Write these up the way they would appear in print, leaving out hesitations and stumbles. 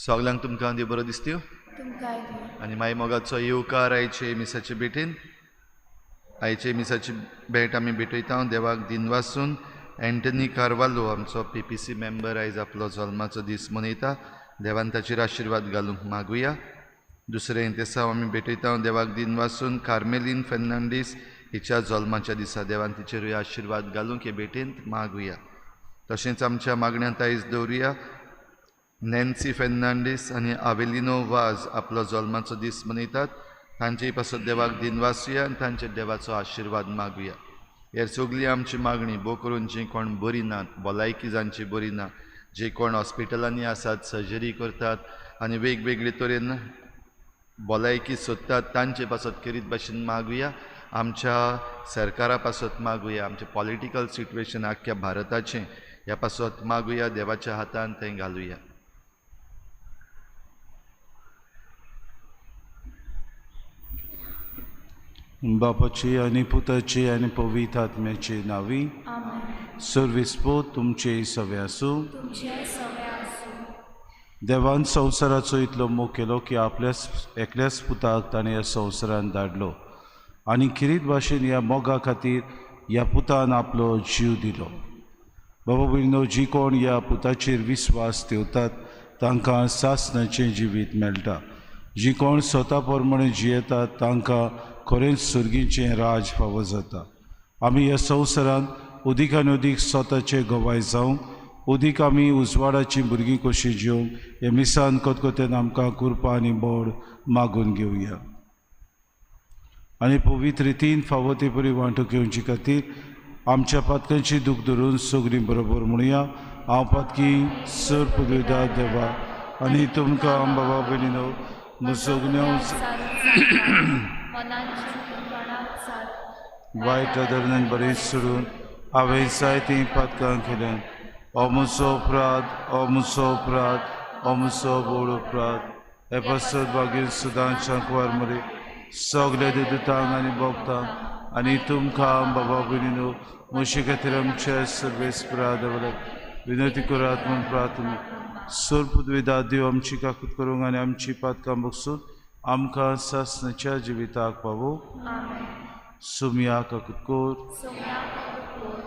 सगळ्यांक तुमकां देव बरो दिसत्यो आनी मागीर मोगाचो येवकार आयचे मिसाचे भेटेन आयचे मिसाची भेट आमी भेटयता देवाक दिनवासून एंटनी कार्वालो आमचो PPC मेंबर आयज आपलो जल्माचो दीस मनयता देवान ताचेर आशिर्वाद घालूंक मागुया. दुसरें दिसा आमी भेटयता देवाक दिनवासून कार्मेलीन फेर्नांडीस हिच्या जल्माच्या दिसा देवान तिचेरूय आशिर्वाद घालूंक हे भेटेंत मागुया. तशेंच आमच्या मागण्यांत आयज दवरुया नॅन्सी फेर्नांडीस आनी आवेलिनो वाज आपलो जल्माचो दीस मनयतात. तांचेय पासत देवाक दिनवासुया आनी तांचेर देवाचो आशिर्वाद मागुया. हेर सगळी आमची मागणी भोव करून जीं कोण बरीं नात भलायकी जांची बरी ना जे कोण हॉस्पिटलांनी आसात सर्जरी करतात आनी वेगवेगळे तरेन भलायकी सोदतात तांचे पासत करीत भाशेन मागुया. आमच्या सरकारा पासत मागुया. आमचें पॉलिटिकल सिट्युएशन आख्ख्या भारताचें ह्या पासत मागुया. देवाच्या हातान थंय घालुया. बापाची आनी पुताची आनी पवित्र आत्म्याची नावी सर्विस्पो तुमचे सवे आसूं. देवान संवसाराचो इतलो मोग केलो की आपल्या एकल्याच पुताक ताणें ह्या संवसारान धाडलो आनी खिरीत भाशेन ह्या मोगा खातीर ह्या पुतान आपलो जीव दिलो. बाबा भयणीनो, जी कोण ह्या पुताचेर विस्वास ठेवतात तांकां सासणाचें जिवीत मेळटा. जी कोण स्वता प्रमाणे जियेतात तांकां खरेंच सुर्गीचें राज फावो जाता. आमी ह्या संवसारांत उदीकान उदीक स्वताचे गवाय जावंक उदीक आमी उजवाडाची भुरगीं कशीं जिवंक हे मिसान कोतकोतेन आमकां कृपा आनी बोड मागून घेवया. आनी पवित्र रितीन फावो ते परी वांटूक येवचे खातीर आमच्या पातकांची दूख धरून सगळीं बरोबर म्हणुया. हांव पातकी सर पदवीदार देवा आनी तुमकां बाबा भयणीनो वायट आदरणान बरें सोडून हांवें जायतीं पातकां केल्यान हो म्हजो अपराध, हो म्हजो अपराध, हो म्हजो बोड अपराध. हे पासत बागेर सुदांच्या कुवार मरे सगळे दुतांक आनी भोगतांक आनी तुमकां बाबा भयणीनो म्हजे खातीर आमच्या सर्वेस्परा देवाक विनंती करात म्हूण प्रार्थना. सर पदवीदार देव आमची काकूट करूंक आनी आमची पातकां बगसून आमकां सासणाच्या जिविताक पावो. सुमया काकूट कोर,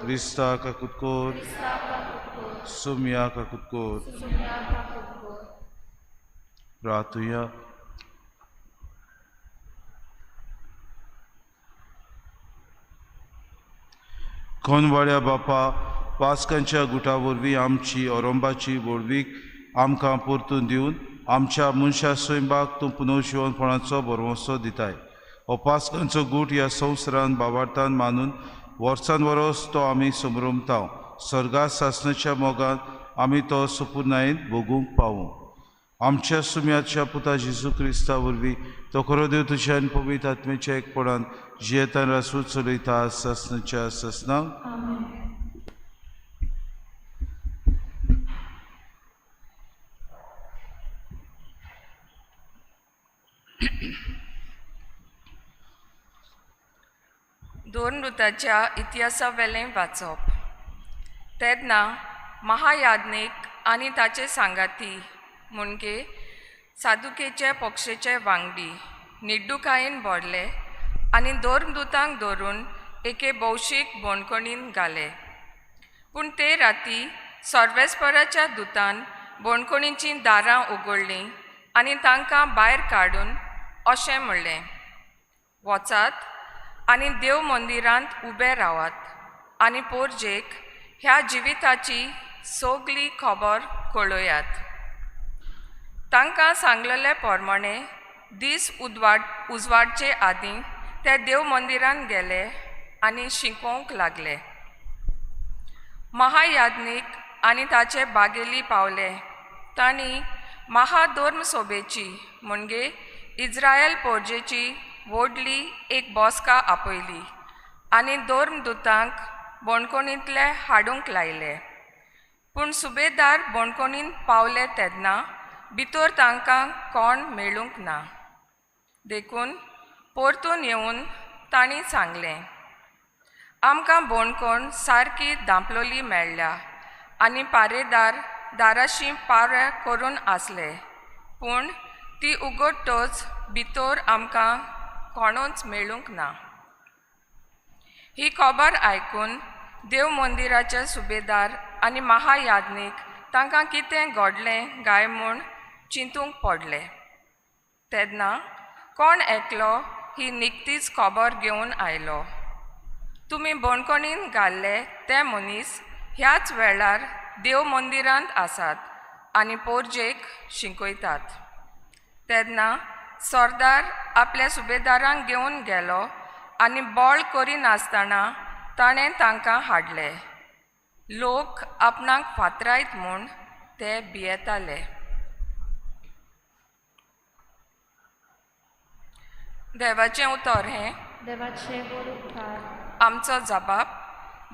क्रिस्ता काकूट कोर, सुमया काकूट कोर. प्रार्थुया. कोनवाड्या बापा, वास्कांच्या गुटा वरवीं आमची औरंबाची बोडवीक आमकां परतून दिवन आमच्या मनशा स्वयंबाक तूं पुनर्जीवनपणाचो बरवंसो दिताय. हो पास्कांचो गूट ह्या संवसारान बाबार्थान मानून वर्सान वरोस तो आमी समरमता. सर्गात सासणाच्या मोगान आमी तो सपुर्नायेन भोगूंक पावूं. आमच्या सुम्याच्या पुता जेजू क्रिस्ता वरवीं तो खरो देव तुज्या आनी पवित्र आत्म्याच्या एकपणान जियेतान रासून चलयता सासणाच्या सासणाक. दोरनृताच्या इतिहासा वेलें वाचप. तेन्ना महायाज्ञीक आनी ताचे सांगाती म्हणजे सादुकेचे पक्षेचे वांगडी निड्डुकायेन भोरले आनी दोरनदूतांक धरून एके भौशीक बोणकोणीन घाले. पूण ते राती सर्वेस्पराच्या दुतान बोणकोणीचीं दारां उगडलीं आनी तांकां भायर काडून अशें म्हणलें, वचात आनी देव मंदिरांत उबे रावात आनी पोरजेक ह्या जिविताची सगळी खबर कळयात. तांकां सांगलेले प्रमाणे दीस उजवाडचे आदीं ते देव मंदिरांत गेले आनी शिकोवंक लागले. महायाज्ञीक आनी ताचे बागेली पावले. तांणी महाधर्म सोबेची म्हणजे इज्रायल पोरजेची व्हडली एक बसका आपयली आनी धर्मदूतांक बोणकोणींतले हाडूंक लायले. पूण सुबेदार बोणकोणीन पावले तेन्ना भितर तांकां कोण मेळूंक ना. देखून परतून येवन तांणी सांगलें, आमकां बोणकोण सारकी धांपलोली मेळ्ळ्या आनी पारेदार दाराशीं पारे करून आसले. पूण ती उगडटोच भितर आमकां कोणूच मेळूंक ना. ही खबर आयकून देव मंदिराचे सुबेदार आनी महायाज्ञीक तांकां कितें घडलें काय म्हूण चिंतूंक पडले. तेन्ना कोण एकलो ही निकतीच खबर घेवन आयलो. तुमी बणकणीन घाल्ले ते मनीस ह्याच वेळार देव मंदिरांत आसात आनी पोरजेक शिंकयतात. तेन्ना सरदार आपल्या सुबेदारांक घेवन गेलो आनी बोळ करिनासतना ताणें तांकां हाडले. लोक आपणाक फातरायत म्हूण ते भियेताले. देवाचें उतर हें देवाचे वडुकार. आमचो जबाब.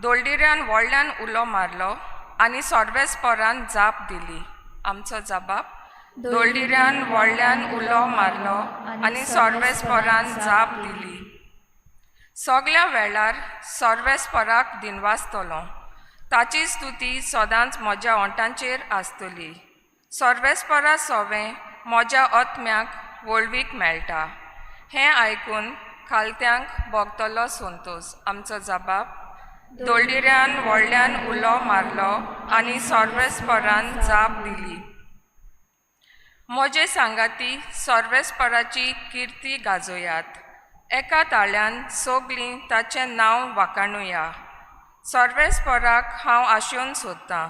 दोलडिऱ्यान व्हडल्यान उलो मारलो आनी सोर्बेस्परान जाप दिली. आमचो जबाब. दोलडिऱ्यान व्हडल्यान उलो मारलो आनी सोर्बेस्परान जाप दिली. सगळ्या वेळार सोर्बेस्पराक दिनवासतलो. ताची स्तुती सदांच म्हज्या ओंठांचेर आसतली. सोर्बेस्परा सोवें म्हज्या आत्म्याक वळवीक मेळटा. हें आयकून खालत्यांक भोगतलो संतोश. आमचो जबाब. दोलडिऱ्यान व्हडल्यान उलो मारलो आनी सोर्बेस्परान जाप दिली. म्हजे सांगाती सोर्बेस्पराची किर्ती गाजोयात. एका ताळ्यान सोगलीं ताचें नांव वाखाणुया. सोर्बेस्पराक हांव आशेवन सोदतां.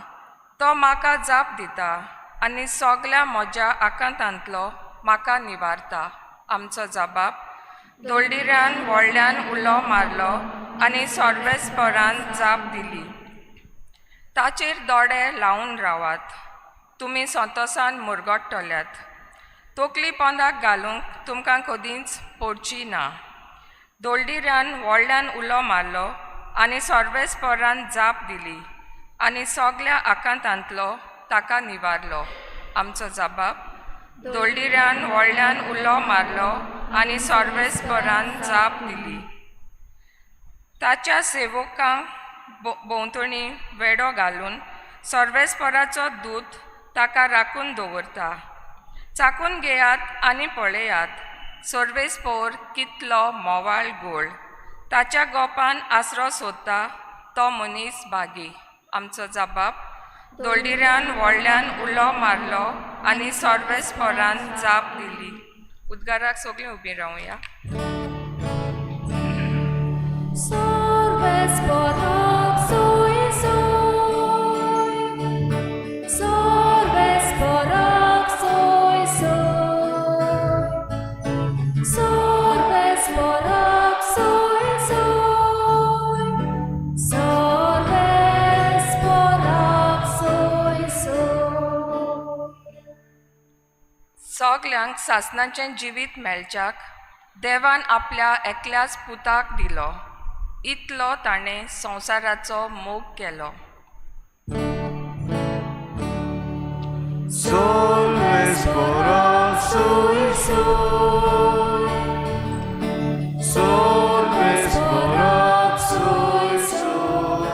तो म्हाका जाप दिता आनी सगल्या म्हज्या आकांतांतलो म्हाका निवारता. आमचो जबाब. दोलडिऱ्यान व्हडल्यान उलो मारलो आनी सोर्बेस्परान जाप दिली. ताचेर दोळे लावन रावात. तुमी संतोशान मुरगोडटल्यात. तोकली पोंदाक घालूंक तुमकां कदींच पडची ना. दोलडिऱ्यान व्हडल्यान उलो मारलो आनी सोर्बेस्परान जाप दिली आनी सगल्या आकांतांतलो ताका निवारलो. आमचो जबाब. दोलडिऱ्यान व्हडल्यान उलो मारलो आनी सोर्बेस्परान जाप दिली. ताच्या सेवकांक भोंवतणी वेडो घालून सोर्बेस्पराचो दूत ताका राखून दवरता. चाकून घेयात आनी पळयात. सोर्बेस्पोर कितलो मोवाळ गोळ. ताच्या गोपान आसरो सोदता तो मनीस भागी. आमचो जबाब. दोलडिऱ्यान व्हडल्यान उलो मारलो आनी सोर्बेस्परान जाप दिली. उद्गाराक सगळीं उबीं रावया. Sorbesperac soy soy. Sorbesperac soy soy. Sorbesperac soy soy. Sorbesperac soy soy. सगल्यांक सासणाचें जिवीत मेळच्याक देवान आपल्या एकल्याच पुताक दिलो. इतलो ताणें संवसाराचो मोग केलो. Sorbesperac soy soy. Sorbesperac soy soy.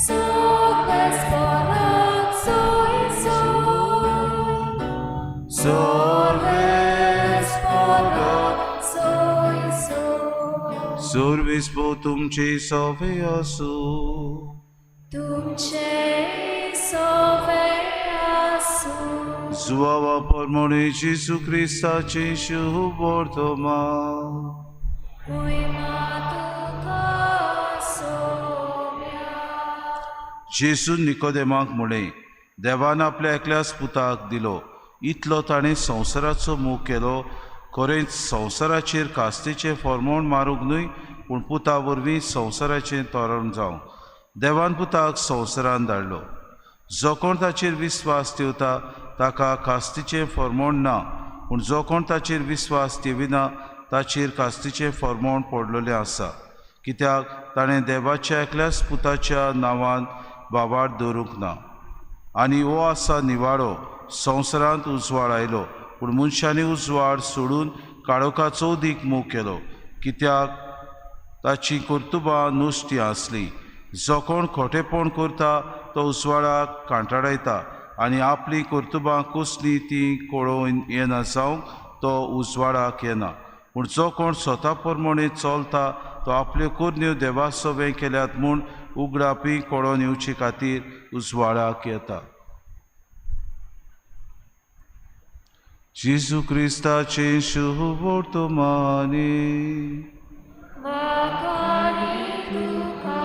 Sorbesperac soy soy. Sorbesperac Soy soy. Sorbespo तुमचे सोवे आसू. तुमचे सोवे आसू. जुवावा परमोणे जेसू क्रिस्ताचे शुभ वर्तमान. Uima tuka sombia. जेसू निकोदेमाक म्हणे देवान आपल्या एकल्याच पुताक दिलो. इतलो ताणें संवसाराचो मोग केलो. खरेंच संवसाराचेर कास्तीचें फर्मोण मारूंक न्हय पूण पुता वरवीं संवसाराचें तोरण जावं. देवान पुताक संवसारान धाडलो. जो कोण ताचेर विस्वास ठेवता ताका कास्तीचें फर्मोण ना पूण जो कोण ताचेर विस्वास ठेविना ताचेर कास्तीचें फर्मोण पडलेलें आसा. कित्याक ताणें देवाच्या एकल्याच पुताच्या नांवान बाबाड दवरूंक ना. आनी हो आसा निवाडो. संवसारांत उजवाड आयलो पूण मनशांनी उजवाड सोडून काळोखाचो दीक मोग केलो कित्याक ताची कर्तुबां नुस्तीं आसलीं. जो कोण खोटेपण करता तो उजवाडाक कांटाळयता आनी आपली कर्तुबां कसली ती कळोवन येना जावंक तो उजवाडाक येना. पूण जो कोण स्वता प्रमाणे चलता तो आपल्यो कुरण्यो देवा सोबे केल्यात म्हूण उगडापी कळोवन येवचे खातीर उजवाडाक येता. जेजू क्रिस्ताचे शुभ वर्तमानी Bhagavani Duka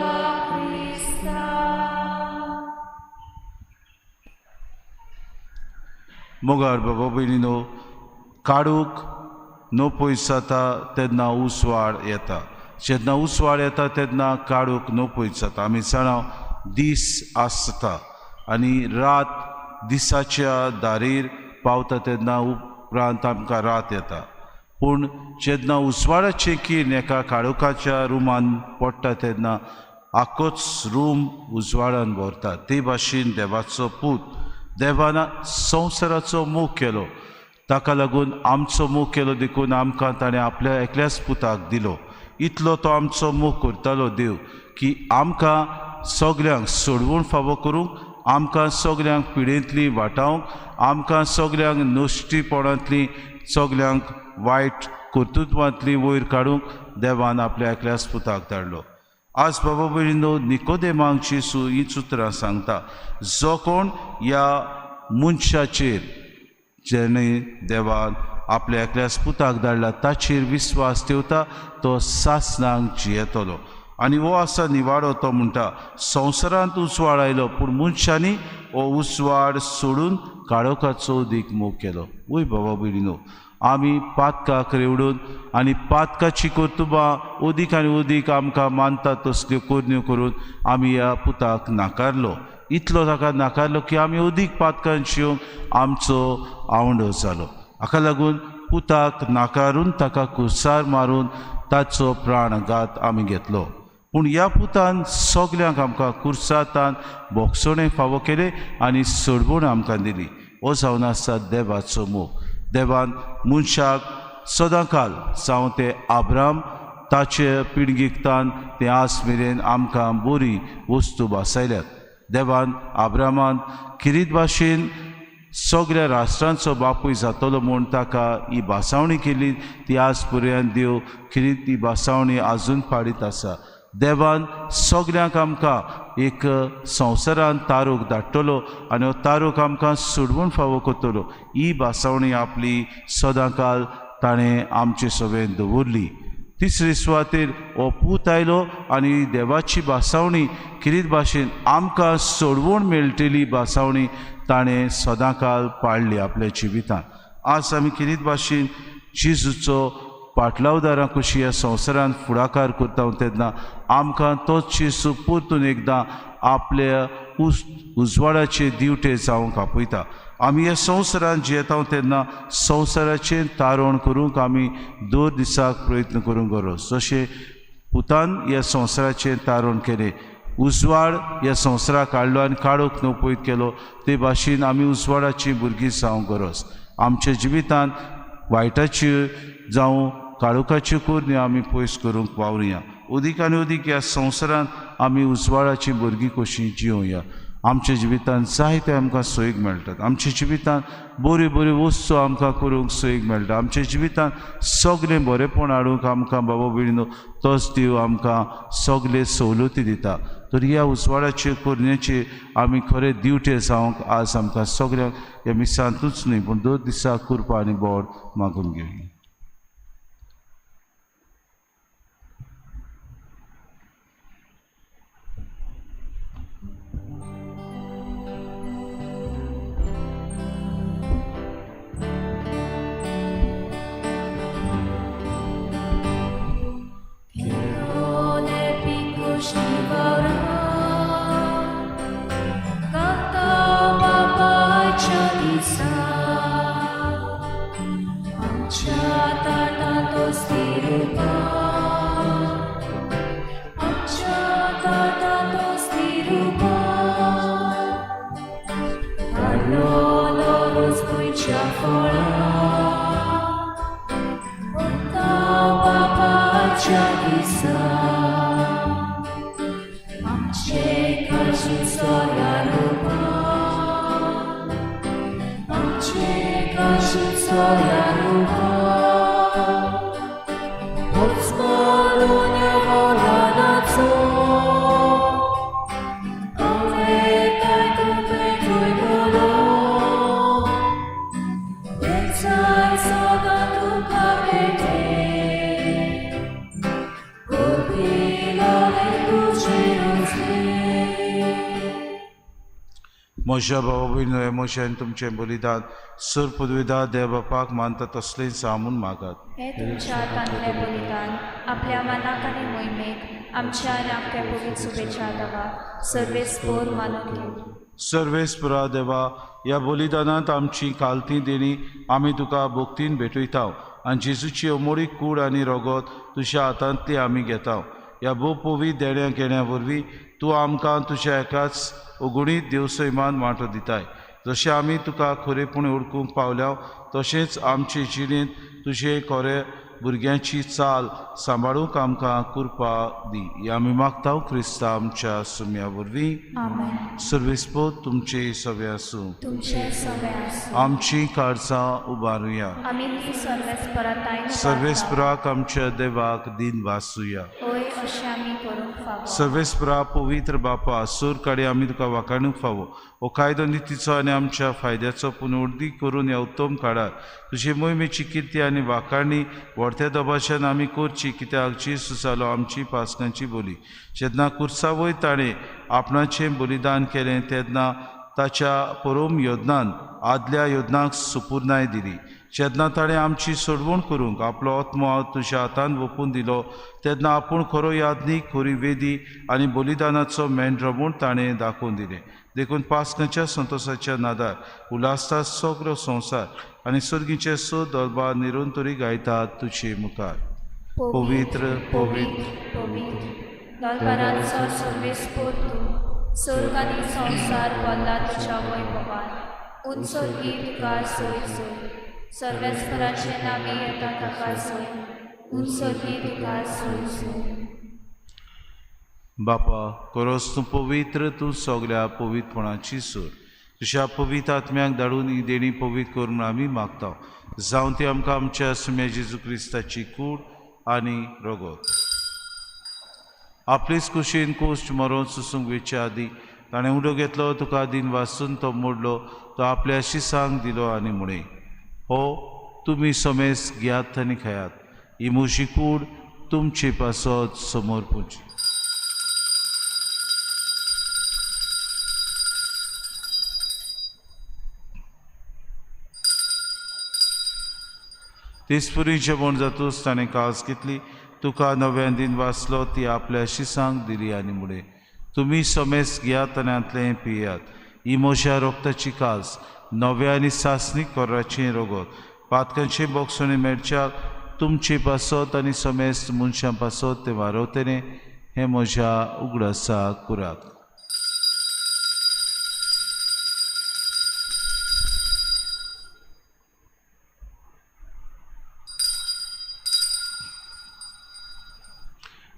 Krista. मोगार बाबा भयणीनो, काडूक नो पयस जाता तेन्ना उसवाड येता. जेन्ना उसवाड येता तेन्ना काडूक नो पयस जाता. आमी जाणां दीस आसता आनी रात दिसाच्या दारीर पावता तेन्ना उपरांत आमकां रात येता. पूण जेन्ना उसवाडाचें कीण एका काळोखाच्या रुमान पडटा तेन्ना आख्खोच रूम उजवाडान भरता. ते भाशेन देवाचो पूत देवान संवसाराचो मोग केलो, ताका लागून आमचो मोग केलो देखून आमकां ताणें आपल्या एकल्याच पुताक दिलो. इतलो तो आमचो मोग करतालो देव की आमकां सगल्यांक सोडवून फावो करूंक, आमकां सगल्यांक पिडेंतली वाटावंक, आमकां सगल्यांक नश्टीपणांतली, सगल्यांक वायट कर्तुत्वांतली वयर काडूंक देवान आपल्या एकल्याच पुताक धाडलो. आज बाबा भयणीनो, निकोदेमाक जेजू हींच उतरां सांगता. जो कोण ह्या मनशाचेर जेणे देवान आपल्या एकल्याच पुताक धाडला ताचेर विस्वास ठेवता तो सासणांक जियेतलो. आनी हो आसा निवाडो. तो म्हणटा संवसारांत उजवाड आयलो पूण मनशांनी हो उजवाड सोडून काळोखाचो उदीक मोग केलो. वय बाबा भयणीनो, आमी पातकाक रेवडून आनी पातकाची कर्तुबां उदीक आनी उदीक आमकां मानता तसल्यो कोरण्यो करून आमी ह्या पुताक नाकारलो. इतलो ताका नाकारलो की आमी उदीक पातकान जिवंक आमचो आवंडो जालो. हाका लागून पुताक नाकारून ताका कुर्सार मारून ताचो प्राणघात आमी घेतलो. पूण ह्या पुतान सगल्यांक आमकां कुर्सातान भोगसणे फावो केले आनी सोडवण आमकां दिली. हो जावन आसा देवाचो मोग. देवान मनशाक सदांकाल जावं ते आब्राम ताचे पिळगेकतान ते आज मेरेन आमकां बरी वस्तू बासायल्यात. देवान आब्रामान किरीत भाशेन सगळ्या राष्ट्रांचो बापूय जातलो म्हूण ताका ही बासावणी केली. ती आज पर्यंत देव किरीत ती बासावणी आजून पाडीत आसा. देवान सगल्यांक आमकां एक संवसारांत तारूक धाडटलो आनी हो तारूक आमकां सोडवून फावो करतलो. ही बासावणी आपली सदांकाल ताणें आमचे सोबेन दवरली. तिसरे सुवातेर हो पूत आयलो आनी देवाची बासावणी किरीत भाशेन आमकां सोडवून मेळटली बासावणी ताणें सदांकाल पाळली आपल्या जिवितांत. आज आमी किरीत भाशेन जेजूचो पाटलावदारां कशी ह्या संवसारांत फुडाकार करता तेन्ना आमकां तोच जेजू परतून एकदां आपल्या उजवाडाचे दिवटे जावंक आपयता. आमी ह्या संवसारांत जियेता तेन्ना संवसाराचें तारण करूंक आमी दर दिसाक प्रयत्न करूंक गरज. जशें पुतान ह्या संवसाराचें तारण केलें, उजवाड ह्या संवसाराक हाडलो आनी काळोख नपयत केलो, ते भाशेन आमी उजवाडाची भुरगीं जावंक गरज. आमच्या जिवितांत वायटाची जावं काळोखाच्यो कोरण्यो आमी पयस करूंक वावरुया. उदीक आनी उदीक ह्या संवसारांत आमी उजवाडाची भुरगीं कशीं जियोया. आमच्या जिवितांत जायते आमकां सोयीक मेळटात. आमच्या जिवितांत बऱ्यो बऱ्यो वस्तू आमकां करूंक सोयीक मेळटा. आमच्या जिवितांत सगळें बरेंपण हाडूंक आमकां बाबा भयणीनो तोच देव आमकां सगळे सवलती दिता. तर ह्या उजवाडाचे कोरण्याचे आमी खरे दिवटे जावंक आज आमकां सगळ्यांक ह्या मिसांतूच न्ही पूण दर दिसा कृपा आनी बोड मागून घेवया. Janucha, Mocno nie wola na co, pamiętaj tu pytuj bolo, Wiecaj soda tu pamiętaj, Górpila lekuczy rozli. म्हज्या भावा भयणीनो म्हजें तुमचें बलिदान सुर पदवीदार देवबापाक मानता तसलें सामून मागात. हे तुमच्या हातांतलें बलिदान आपल्या मनाक आनी मोहिमेक आमच्या नामक्या पवित्र शुभेच्छा दवा सर्वेस्पोर मानून घेऊ. सर्वेस्परा देवा, ह्या बलिदानांत आमची कालती देणी आमी तुका भोक्तीन भेटयता आनी जेजूची अमोळीक कूड आनी रगत तुज्या हातांतली आमी घेता. ह्या भोव पवित्र देण्या घेण्या वरवीं तूं आमकां तुज्या एकाच अगुणीत देवसैमान वांटो दिताय. जशें आमी तुका खरेपण ओळखूंक पावल्या तशेंच आमचे जिणेंत तुजे खरे भुरग्यांची चाल सांबाळूंक आमकां कृपा दी. ही आमी मागता क्रिस्ता आमच्या सुम्या वरवीं. आमेन. सर्वेस्पो तुमचे सवे आसूं. तुमचे सगळे आसूं. आमची काळजां उबारुया. आमी सर्वेस्पराताय सर्वेस्पराक आमच्या देवाक दिन वासूया. ओय अशें आमी करूंक फावो. सर्वेस्परा पवित्र बापा, सूर काडे आमी तुका वाखाणूंक फावो. हो कायदो नितीचो आनी आमच्या फायद्याचो पुनरुर्दी करून ह्या उत्तम काळार तुजी मोहिमेची किर्ती आनी वाखाणणी व्हडत्या दबाशान आमी करची, कित्याक जेजू जालो आमची पासकांची बोली. जेन्ना कुर्सा वयर ताणें आपणाचें बलिदान केलें तेन्ना ताच्या परम योजनान आदल्या योजनाक सुपूर्णाय दिली. जेन्ना ताणें आमची सोडवण करूंक आपलो आत्मो तुज्या हातांत ओपून दिलो तेन्ना आपूण खरो यादनीक, खरी वेदी आनी बलिदानाचो मेंढरो म्हूण ताणें दाखोवन दिलें. देखून पासकांच्या संतोशाच्या नादार उलासता सगळो संवसार आनी सर्गीचे सो दरबार निरंतरी गायतात तुजे मुखार. पवित्र पवित्र पवित्र दरबारांचो सर्वेस्पोर तूं, स्वर्ग आनी संवसार भरला तुज्या वैभवान. उंचो ही तुका सोय सोय, सर्वेस्पराचें नामी येता ताका सोय, उंचो ही तुका सोय सोय. बापा, खरोच तूं पवित्र, तूं सगळ्या पवित्रपणाची सूर. तुज्या पवित्र आत्म्याक धाडून ही देणी पवित्र करून म्हूण आमी मागता. जावं ती आमकां आमच्या सुम्या जेजू क्रिस्ताची कूड आनी रगत. आपलीच कुशीन कोश्ट मरोन सुसूंक वेच्या आदी ताणें उडो घेतलो, तुका दिन वाचून तो मोडलो, तो आपल्या शिसांक दिलो आनी म्हणे, हो तुमी समेस घेयात आनी खायात. ही म्हजी कूड तुमचे पासत समोर पुंजी. तिसपुरी जेवण जातूच ताणें कास घेतली, तुका नव्यान दिन वाचलो, ती आपल्या शिसांक दिली आनी म्हणे, तुमी समेस घेयात आनी आतलें पियात. ही म्हज्या रोगताची कास, नव्या आनी सासणीक कोर्राचें रगत, पातकांचें बोगसोणें मेळच्याक तुमचे पासत आनी समेस्त मनशां पासत तें वारवतलें. हें म्हज्या उगडासा कुराक.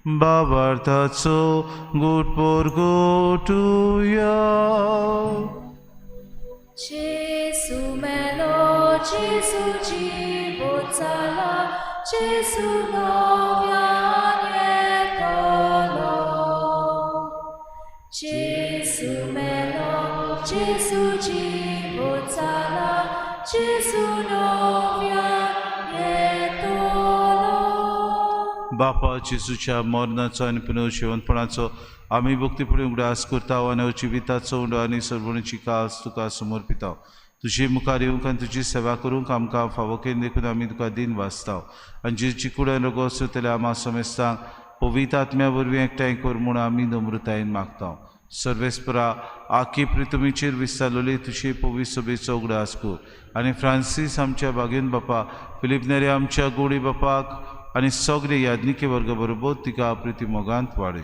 बाबार्थाचो गोटपोर गोटुया. जेसू मेलो, जेसू जिवो जाला, जेसू नव्यान येतलो. जेसू मेलो, जेसू जिवो जाला, जेसू नव्यान येतलो. बापा, जेजूच्या मरणाचो आनी पुनर्जिवनपणाचो आमी भक्तीपुढे उगडास करता आनी जिविताचो उंडो आनी सर्वणीची कास तुका समर्पिता. तुजी मुखार येवंक आनी तुजी सेवा करूंक आमकां फावो केन देखून आमी तुका दिन वाचता आनी जेची कुडेन रगो सुतल्या आमा समेस्तांक पवित्र आत्म्या वरवीं एकठांय कर म्हूण आमी नम्रतायेन मागता. सर्वेस्परा आखी पृथ्वीचेर विस्तारलेली तुजी पवित्र सभेचो उगडास कर आनी फ्रांसीस आमच्या बागेन बापा, फिलीप नेरे आमच्या गोडी बापाक आनी सगळे याज्ञिके वर्ग बरोबर तिका प्रिती मोगांत वाडय.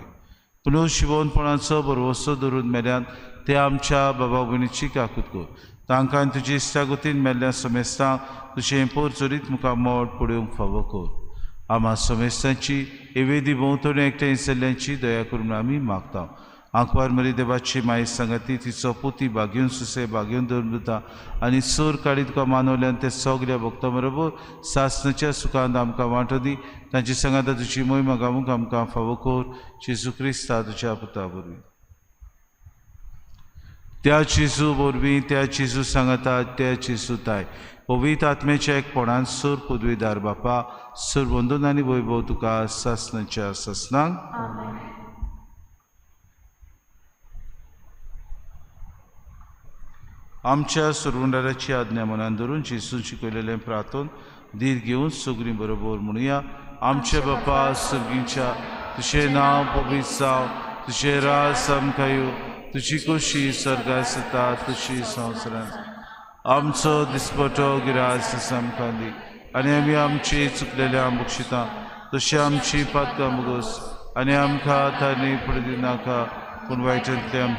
पुनर्जिवनपणाचो भरवोसो धरून मेल्यान ते आमच्या बाबा भयणीची काकूत कर. तांकां तुजी इश्टागतीन मेल्ल्या समेस्तांक तुजें पोरचोरीत मुखार मोड पडोवंक फावो कर. आमा समेस्तांची एवेदी भोंवतणी एकठांय जाल्ल्यांची दया करून आमी मागता. आंकवार मरी देवाची माई संगती तिचो पुती बागेवन सुसे बागेवन दवरता आनी सूर काडी तुका मानवल्यान ते सगल्या भक्तां बरोबर सासणाच्या सुखांत आमकां वांटो दी तांची संगत तुजी मोहिमा गावूंक आमकां फावो कोर जेजू क्रिस्ता तुज्या पुता वरवीं त्या जेजू वरवीं त्या जेजू सांगता त्या जेजू ताय पवित्र आत्म्याच्या एकपणान सूर पदवीदार बापा सूर वंदन आनी वैभव तुका सासणाच्या ससनांक आमेन. आमच्या सुरवंडाराची आज्ञा मनान धरून जेजून शिकयलेलें प्रार्थन धीर घेवन सगळीं बरोबर म्हणुया. आमचे बापा सर्गीच्या तुजें नांव पवित्र जावं तुजें राज सामका येवं तुजी खोशी स्वर्गांत जाता तशी संवसारांत आमचो दिसपटो गिरास आमकां दी आनी आमी आमची चुकलेल्या बक्षिता तशी आमची पातकां मुगोस आनी आमकां तारणी फुडें दिनाका पूण वायटांतल्यान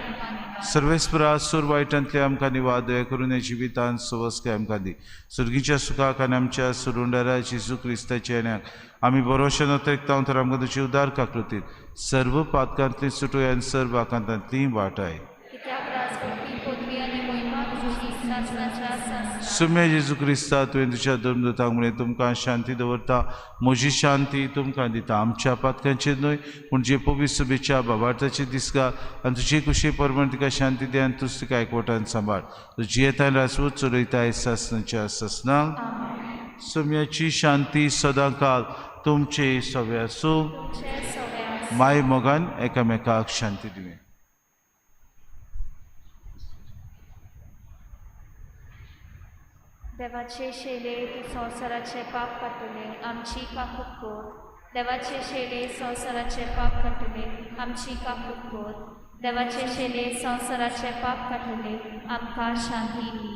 सर्वेस्परा सूर वायटांतले आमकां निवाद दया करून हे जिवितांत सवस्काय आमकां दी सुर्गीच्या सुखाक आनी आमच्या सुरुंडारा जेजू क्रिस्ताच्या येण्याक आमी बरोवशेन अतिरिक्तांव तर आमकां तुजी उदार काकृतीत सर्व पातकांतली सुटोय आनी सर्व आकांतांतली वाटाय कित्याक राजभक्ती पदवी आनी महिमा तुजी सासणाच्या सुम्य जेजू क्रिस्ता तुवें तुज्या धर्मदूतांक म्हळें तुमकां शांती दवरता म्हजी शांती तुमकां दिता आमच्या पातकांचेर न्हय पूण जे पवित्र सुबेच्या बाबार्थाची दिसगा आनी तुजी खुशी परमण तिका शांती दे आनी तुज तिका एकवटान सांबाळ तुजी येताय राजवूत चलयताय सासणाच्या ससनांक सुम्याची शांती सदां काल तुमचे सगळे आसूं माय मोगान एकामेकाक शांती दिवे. देवाचे शेले तूं संवसाराचे पाप काटले आमची काकूट कोर. देवाचे शेले संवसाराचे पाप काटले आमची काकूट कोर. देवाचे शेले संवसाराचे पाप काटले आमकां शांती दी.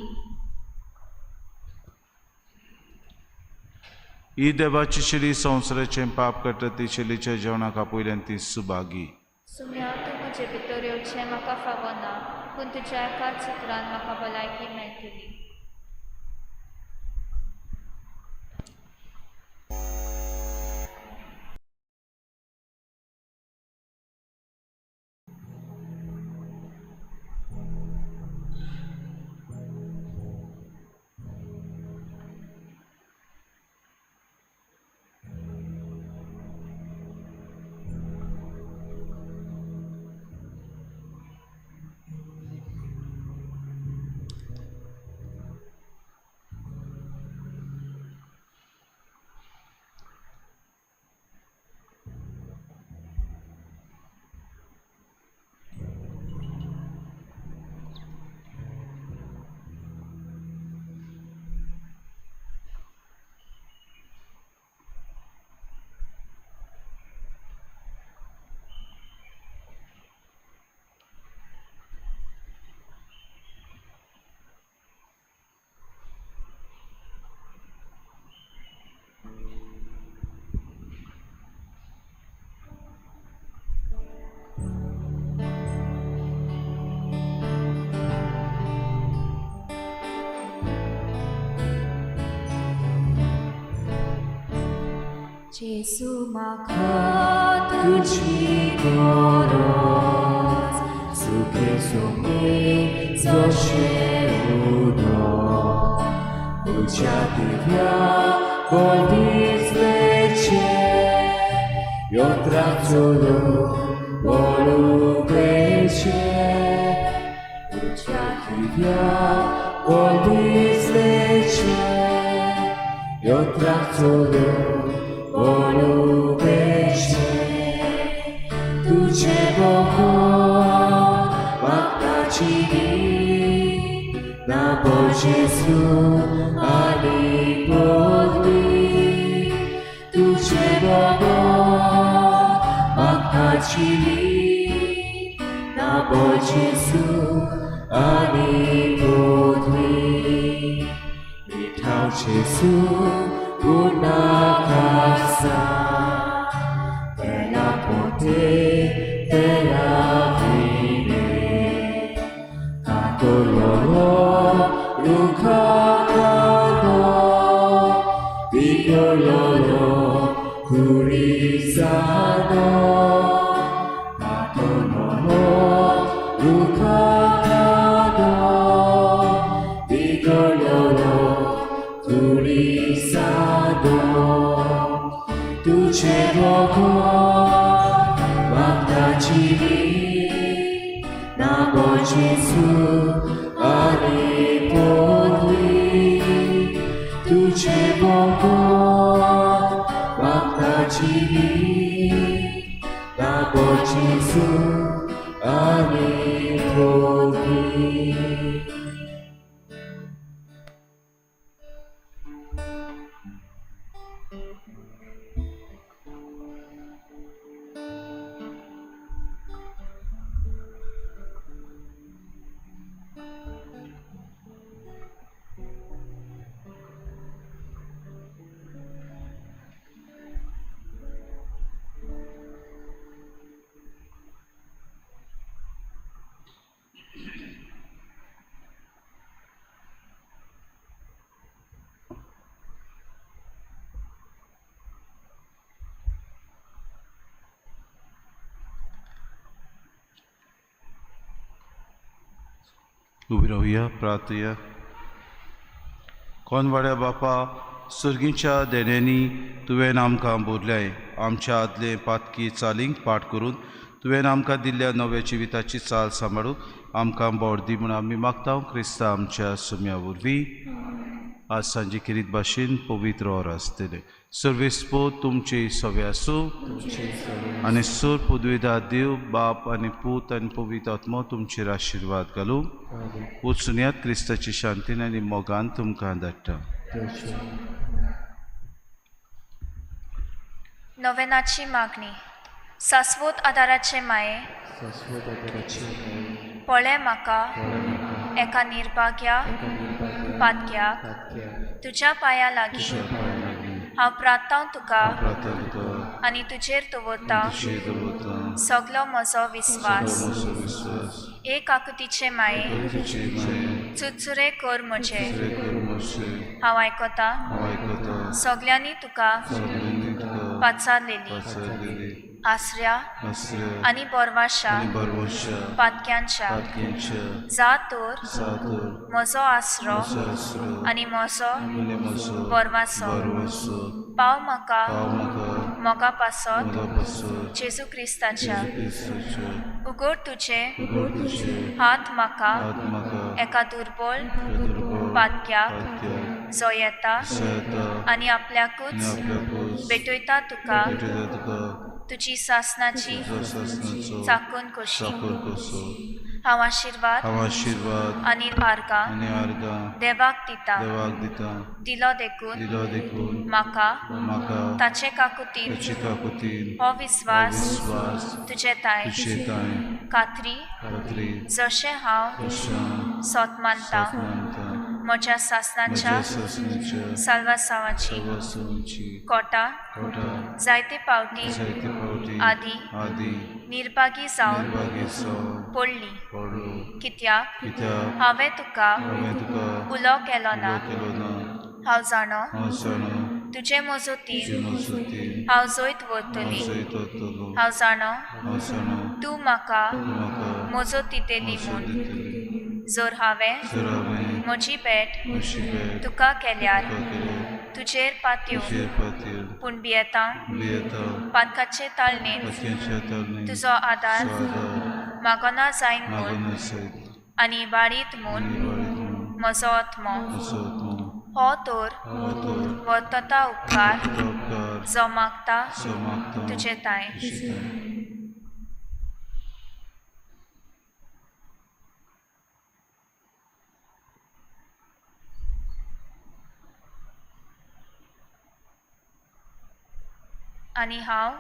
ही देवाची शिडी संवसाराचें पाप काडटा ती शिलीच्या जेवणाका पयल्यान ती सुभागी. सुम्या तूं म्हजे भितर येवचें म्हाका फावो ना पूण तुज्या एकाच उतरान म्हाका भलायकी मेळटली. जेसू म्हाका तुजी गरज सुखे सोंगे जशें उदक तुज्या दिव्या बळिजलेचे योत्राक चलून वळूपेचे तुज्या दिव्या बळिजलेचे योत्राक चलून वळूपेचे तुजे बघून मागताची ना Jesu ani podli tuže bogo makachili na bo Jesu ani podli mitau Jesu gunakasa tela pote tela vine katololo Lukakado, Viololo, Curizado, Katololo, सादो तुझे भगवान वागताची नागो जेसू आरे पोदली तुझे भगवान वागताची नागो जेसू आरे पोदली. उबी रावया, प्रार्थया. कोनवाड्या बापा, सर्गीच्या देण्यांनी तुवें आमकां बोरल्याय. आमच्या आदले पातकी चालींक पाठ करून तुवें आमकां दिल्ल्या नव्या जिविताची चाल सांबाळूंक आमकां बोड दी म्हूण आमी मागता. क्रिस्ता आमच्या सुम्या वरवीं आज सांजे किरीत भाशेन पवित्र और आसतले. सर्वेस्पो तुमचे सवे आसूं आनी सोर पदवीदार देव बाप आनी पूत आनी पवित्र आत्मा तुमचेर आशिर्वाद घालूं. वचून क्रिस्ताची शांतीन आनी मोगान तुमकां धाडटा. नोवेनाची मागणी. सासवोत आदाराचे माये, पळय म्हाका एका निर्भाग्या पातक्याक तुज्या पांया लागीं हांव प्रार्थना तुका आनी तुजेर दवरता सगलो म्हजो विस्वास. एक आकुतीचे माये, चुचुरे कर म्हजे, हांव आयकता सगल्यांनी तुका पाचारलेली आसऱ्या आनी बोरवाशा पातक्यांच्या जा तर म्हजो आसरो आनी म्हजो बोरवासो पाव म्हाका मोगा पासत जेजू क्रिस्ताच्या. उगड तुजे हात म्हाका एका दुर्बळ पातक्याक जो येता आनी आपल्याकूच भेटयता तुका तुजी सासनाची चाकून कशी. हांव आशिर्वाद आनी आर्गां देवाक दिता. दिलो देखून म्हाका ताचे काकुतीन हो विस्वास तुजे ताय खात्री जशें हांव सोत मानता म्हज्या सासनाच्या साल्वासावाची कोटा जायते पावटी आदी निर्भागी जावन पडली. कित्याक हांवें तुका उलो केलो ना. हांव जाणो तुजे मजतीन हांव जैत वरतली. हांव जाणो तूं म्हाका मजत दितेली म्हूण. जर हांवें म्हजी भेट तुका केल्यार तुजेर पातयो पूण भियेतां पातकाचे ताळणेंत तुजो आदार मागोना जायन म्हूण आनी वाडीत म्हूण म्हजो आत्मो. हो तर वर्तता उपकार जो मागता तुजे ताय. आनी हांव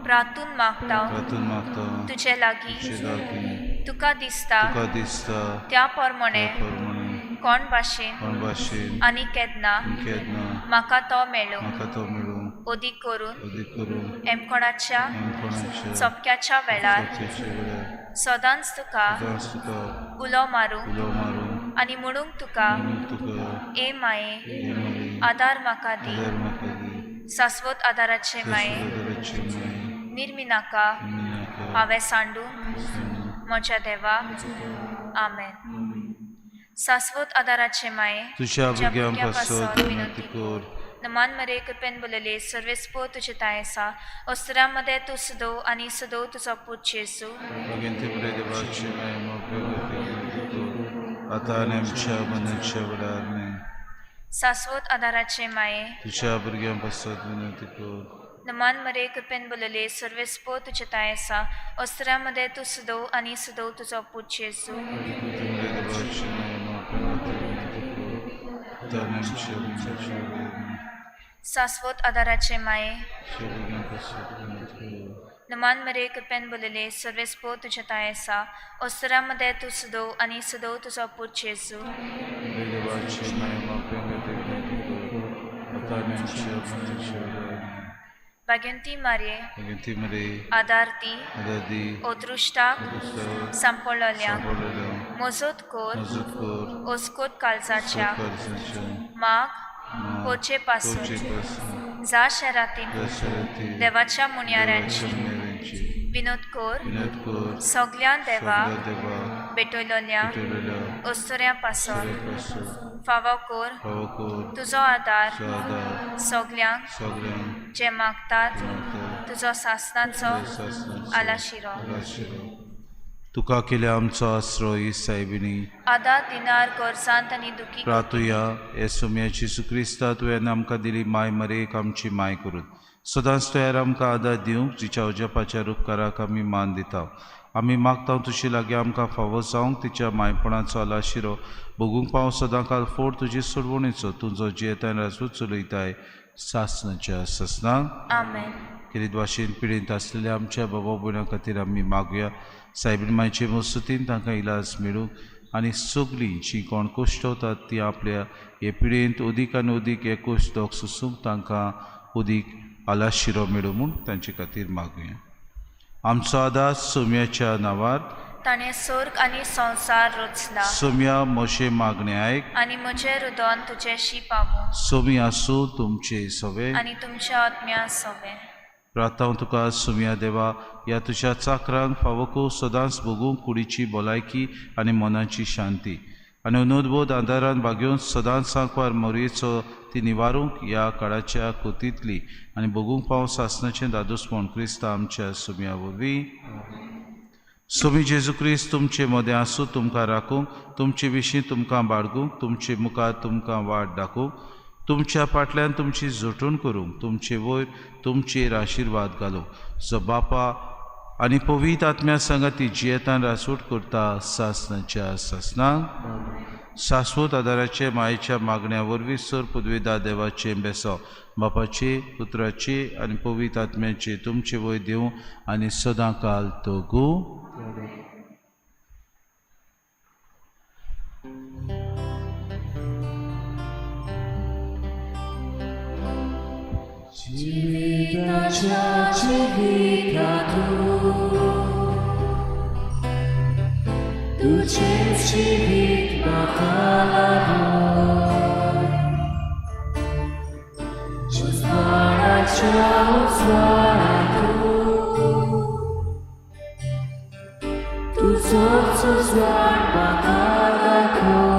प्रार्थून मागता तुजे लागीं तुका दिसता त्या प्रमाणे कोण भाशेन आनी केन्ना म्हाका तो मेळूं ओदीक करून एमकोणाच्या चपक्याच्या वेळार सदांच तुका उलो मारूंक आनी म्हणूंक तुका ए माये आदार म्हाका दी. सासवत आदाराचे माये निर्मिनाका हांवें सांडून म्हज्या देवा. आमेन. शाश्वत आदाराचे माये तुझ्या भुरग्यां पासत पासत विनंती कर. नमान मरे कृपेन बोलले सर्वेस्पो तुझे तायसा अस्त्रामध्ये तू सदो आणि सदो तुझा पूत येसू भगिंती बरे देवाची महिमा विनंती कर. आता आणि आमच्या मनाच्या वेळार नाही. शाश्वत आधाराचे माये तुझ्या भुरग्यां पासत विनंती कर. नमान मरे कृपेन बोलले सर्वेस्पो तुझे तायसा अस्त्रामध्ये तू सदो आणि सदो तुझा पूत येसू भगिंती बरे देवाची महिमा विनंती कर. आता आणि आमच्या मनाच्या वेळार नाही. शाश्वत आधाराचे माये तुझ्या भुरग्यां पासत विनंती कर. नमान मरे कृपेन बोलले सर्वेस्पो तुझे तायसा अस्त्रामध्ये तू सदो आणि सदो तुझा पूत येसू देवाची महिमा विनंती कर. आता आणि आमच्या मनाच्या वेळार नाही. भाग्यंती मार्ये भगिंती मरे आदारती आदादी ओतृष्टाक सांपळल्या मजत कोर मजूत कर. ओस्कोत कालचाच्या कर्जाच्या माग पोचे पासून जा शहरातील देवाच्या मुनियाऱ्यांची विनोद कोर सगळ्यां देवा भेटयलोल्या अस्तुऱ्या पासून फावो कोर तुझो आदार सगळ्यांक जे मागतात तुझो सासनाचो आलाशिरो तुका केले आमचो आसरो ही सायबिनी आदार दिनार गरजांत आनी दुखी प्रार्थुया हे सुम्याची सुक्रिस्ता तुवें आमकां दिली माय मरेक आमची माय करून सदांच तुवें आमकां आदार दिवंक तिच्या अजपाच्या उपकाराक आमी मान दिता. आमी मागता तुजे लागीं आमकां फावो जावंक तिच्या मायपणाचो आलाशिरो भोगूंक पावं सदां काल फोड तुजी सोडवणेचो तुजो जियेतान राजूच चलयताय सासनाच्या ससनाक आमेन. किरीत भाशेन पिडींत आसलेल्या आमच्या बाबा भयणां खातीर आमी मागुया. सायबीन मायचे मजतीन तांकां इलाज मेळूंक आनी सगळीं जीं कोण कुश्टवतात तीं आपल्या हे पिडेंत उदीक आनी उदीक हे कुश्टोक सुसूंक तांकां उदीक आलाशिरो मेळूं म्हूण तांचे खातीर मागुया. आमचो आदार सोम्याच्या नांवार ताणें स्वर्ग आनी संवसार रचला सोम्या मोशे मागणे आयक आनी म्हजें हृदय तुजेशी पावूं सोमी आसूं तुमचे सवे आनी तुमच्या आत्म्या सवें. प्रार्थना तुका सुम्या देवा या तुझ्या चाकरांक फावोको सदांच भोगूंक कुडीची भलायकी आनी मनाची शांती आनी अनुद्बोध आदारान भाग्योन सदांच सांकवार मोरयेचो ती निवारूंक ह्या काळाच्या कोतींतली आनी भोगूंक पावं सासनाचें दादोसपण क्रिस्ता आमच्या सुम्या वरवीं. सोमी जेजू क्रिस्त तुमचे मदें आसूं तुमकां राखूंक तुमचे विशीं तुमकां बाळगूंक तुमचे मुखार तुमकां वाट दाखोवंक तुमच्या फाटल्यान तुमची जोटून करूंक तुमचे वयर तुमचेर आशिर्वाद घालूंक जो बापा आनी पवित्र आत्म्या सांगाती जियेतान रासूट करता सासनाच्या सासनाक शाश्वत आदाराचे मायेच्या मागण्या वरवीं सर पदवेदार देवाचे बेसांव बापाचे पुत्राचे आनी पवित्र आत्म्याचे तुमचे वयर देव आनी सदां काल तोगू. जिविताच्या जिवितातूं तुझे जिवीत म्हाका लाभोय. उजवाडाच्या उजवाडातूं तुजोच उजवाड म्हाका दाखय.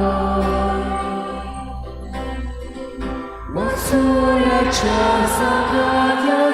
मसुराच्या सगळ्या